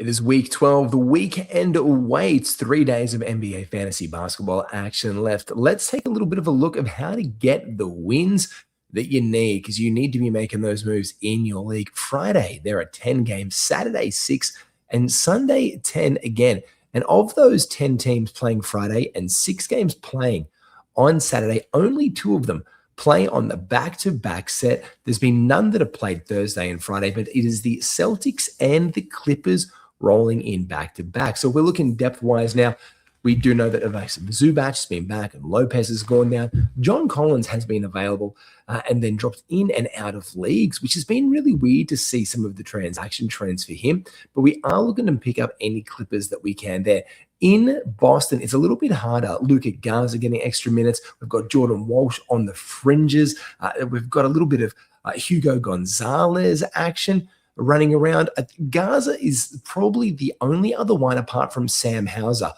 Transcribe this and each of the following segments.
It is week 12. The weekend awaits 3 days of NBA fantasy basketball action left. Let's take a little bit of a look at how to get the wins that you need, because you need to be making those moves in your league. Friday, there are 10 games, Saturday, 6, and Sunday, 10 again. And of those 10 teams playing Friday and 6 games playing on Saturday, only 2 of them play on the back-to-back set. There's been none that have played Thursday and Friday, but it is the Celtics and the Clippers rolling in back-to-back. So we're looking depth-wise now. We do know that Zubac has been back and Lopez has gone down. John Collins has been available and then dropped in and out of leagues, which has been really weird to see some of the transaction trends for him. But we are looking to pick up any Clippers that we can there. In Boston, it's a little bit harder. Luka Garza getting extra minutes. We've got Jordan Walsh on the fringes. We've got a little bit of Hugo Gonzalez action running around. Garza is probably the only other one apart from Sam Hauser.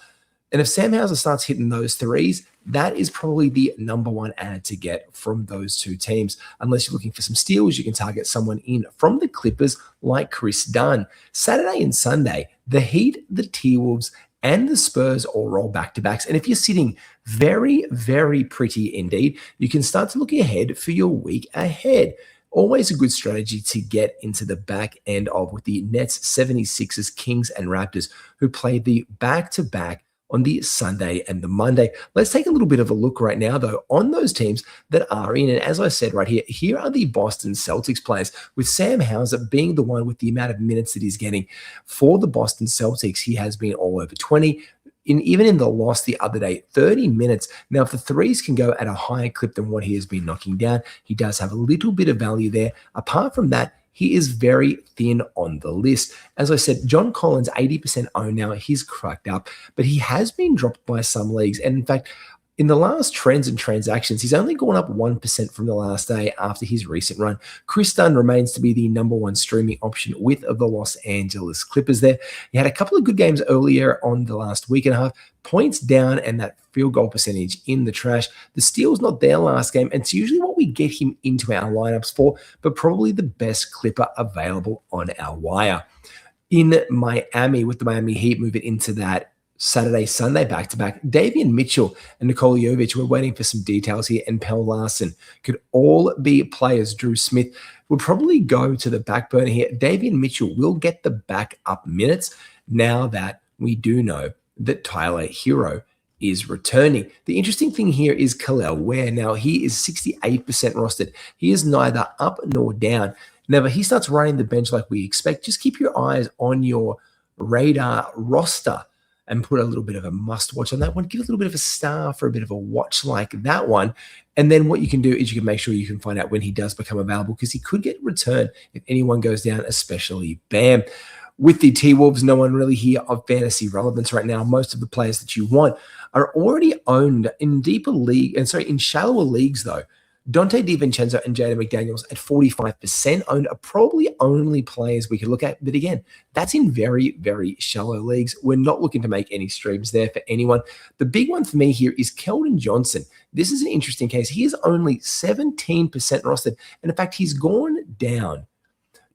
And if Sam Hauser starts hitting those threes, that is probably the number one ad to get from those 2 teams. Unless you're looking for some steals, you can target someone in from the Clippers like Chris Dunn. Saturday and Sunday, the Heat, the T-Wolves, and the Spurs all roll back-to-backs. And if you're sitting very, very pretty indeed, you can start to look ahead for your week ahead. Always a good strategy to get into the back end of with the Nets, 76ers, Kings, and Raptors, who play the back-to-back on the Sunday and the Monday. Let's take a little bit of a look right now, though, on those teams that are in. And as I said right here are the Boston Celtics players, with Sam Hauser being the one with the amount of minutes that he's getting. For the Boston Celtics, he has been all over 20. Even in the loss the other day, 30 minutes. Now, if the threes can go at a higher clip than what he has been knocking down, he does have a little bit of value there. Apart from that, he is very thin on the list. As I said, John Collins, 80% owned now. He's cracked up, but he has been dropped by some leagues. And in fact, in the last trends and transactions, he's only gone up 1% from the last day after his recent run. Chris Dunn remains to be the number one streaming option with the Los Angeles Clippers there. He had a couple of good games earlier on the last week and a half. Points down and that field goal percentage in the trash. The steal's not there last game, and it's usually what we get him into our lineups for, but probably the best Clipper available on our wire. In Miami, with the Miami Heat moving into that Saturday, Sunday back-to-back, Davion Mitchell and Nikola Jovic, we're waiting for some details here, and Pell Larson could all be players. Drew Smith will probably go to the back burner here. Davion Mitchell will get the backup minutes now that we do know that Tyler Hero is returning. The interesting thing here is Kel'el Ware. Now, he is 68% rostered. He is neither up nor down. Now, if he starts running the bench like we expect, just keep your eyes on your radar roster and put a little bit of a must watch on that one. Give a little bit of a star for a bit of a watch like that one. And then what you can do is you can make sure you can find out when he does become available, because he could get returned if anyone goes down, especially Bam. With the T-Wolves, no one really here of fantasy relevance right now. Most of the players that you want are already owned in in shallower leagues, though. Dante DiVincenzo and Jaden McDaniels at 45% owned are probably only players we could look at. But again, that's in very, very shallow leagues. We're not looking to make any streams there for anyone. The big one for me here is Keldon Johnson. This is an interesting case. He is only 17% rostered. And in fact, he's gone down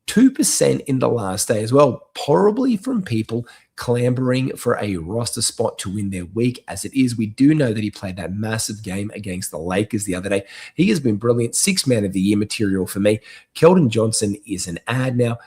2% in the last day as well, probably from people clambering for a roster spot to win their week. As it is, we do know that he played that massive game against the Lakers the other day. He has been brilliant. 6-man of the year material for me. Keldon Johnson is an ad now.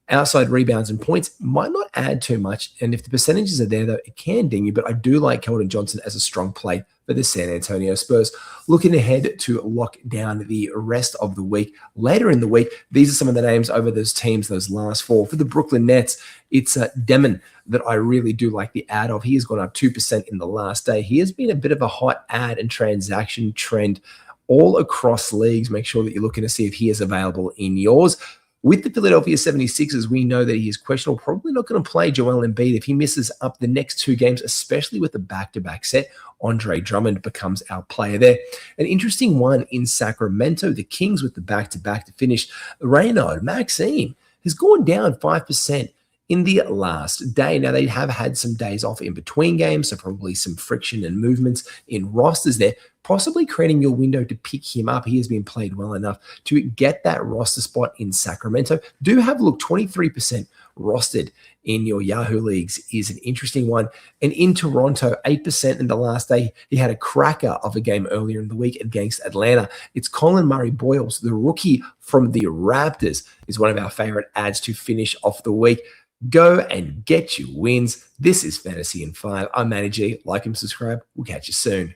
Outside rebounds and points might not add too much. And if the percentages are there, though, it can ding you. But I do like Keldon Johnson as a strong play for the San Antonio Spurs. Looking ahead to lock down the rest of the week. Later in the week, these are some of the names over those teams, those last 4. For the Brooklyn Nets, it's Demon that I really do like the ad of. He has gone up 2% in the last day. He has been a bit of a hot ad and transaction trend all across leagues. Make sure that you're looking to see if he is available in yours. With the Philadelphia 76ers, we know that he is questionable, probably not going to play Joel Embiid. If he misses up the next 2 games, especially with the back-to-back set, Andre Drummond becomes our player there. An interesting one in Sacramento, the Kings with the back-to-back to finish. Reynard Maxime has gone down 5% in the last day. Now, they have had some days off in between games, so probably some friction and movements in rosters there. possibly creating your window to pick him up. He has been played well enough to get that roster spot in Sacramento. Do have a look, 23% rostered in your Yahoo leagues is an interesting one. And in Toronto, 8% in the last day. He had a cracker of a game earlier in the week against Atlanta. It's Colin Murray-Boyles, the rookie from the Raptors, is one of our favorite ads to finish off the week. Go and get your wins. This is Fantasy in 5. I'm Matty G. Like and subscribe. We'll catch you soon.